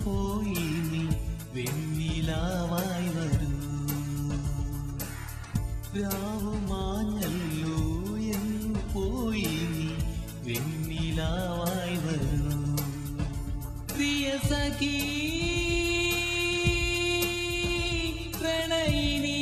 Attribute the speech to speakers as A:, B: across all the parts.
A: പോയി നീ വെണ്ണിലാവായി വരൂ. രാവു മാഞ്ഞല്ലോ എന്നു പോയി നീ വെണ്ണിലാവായി വരൂ. പ്രിയ സഖി പ്രണയിനി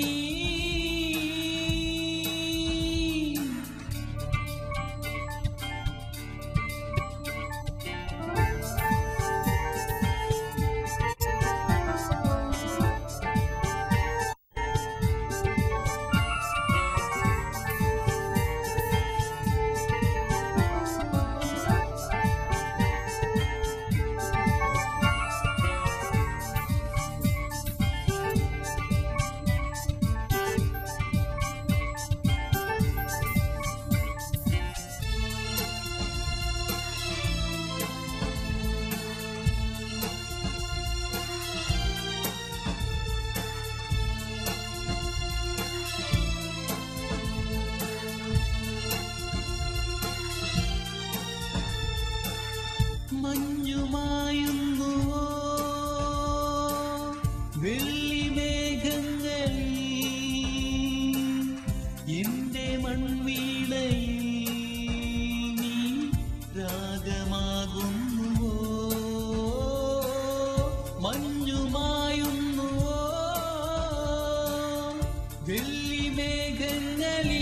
A: മഞ്ഞുമായുന്നുവോ വെള്ളിമേഘങ്ങളിൽ എന്റെ മൺവീണയിൽ നീ രാഗമാകുന്നുവോ. മഞ്ഞുമായുന്നുവോ വെള്ളിമേഘങ്ങളിൽ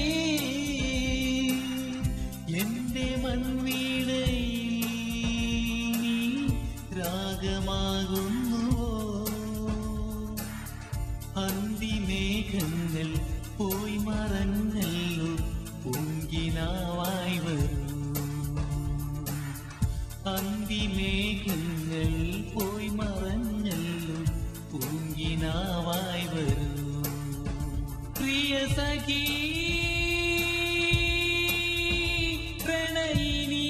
A: എന്റെ മൺവീണയിൽ രാഗമാകുന്നുവോ. അന്തിമേഘങ്ങൾ പോയി മറഞ്ഞല്ലോ പൂങ്കിനാവായി വരൂ. അന്തിമേഘങ്ങൾ പോയി മറഞ്ഞല്ലോ പൂങ്കിനാവായി വരൂ. പ്രിയ സഖി പ്രണയിനി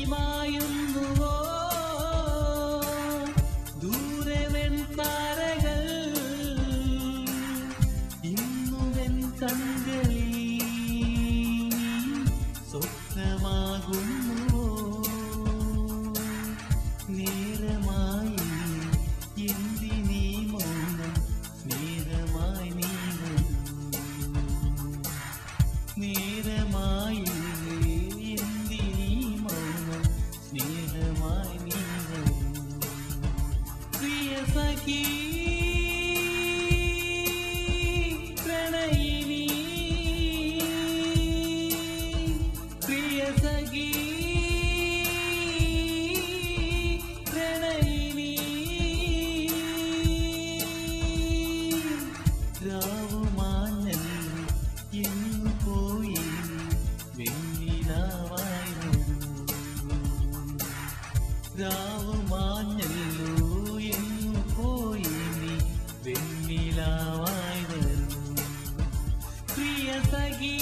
A: മിന്നിമായുന്നുവോ ദൂരവൻ താരകൾ ഇന്നുവൻ കണ്ണുകളിൽ സ്വപ്നമാകുന്നുവോ. നേരമായി എന്തിനീ മൗനം സ്നേഹമായി നീ വരൂ. നേരമായി എന്തിനീ മൗനം സ്നേഹമായി നീ വരൂ. പ്രിയ സഖി പ്രണയിനി പ്രിയ സഖി പ്രണയിനി രാവു മാഞ്ഞല്ലോ എന്നു പോയി വെണ്ണിലാവായി വരൂ. രാവു മാഞ്ഞല്ലോ എന്നു പോയി നീ വെണ്ണിലാവായി വരൂ. പ്രിയ സഖി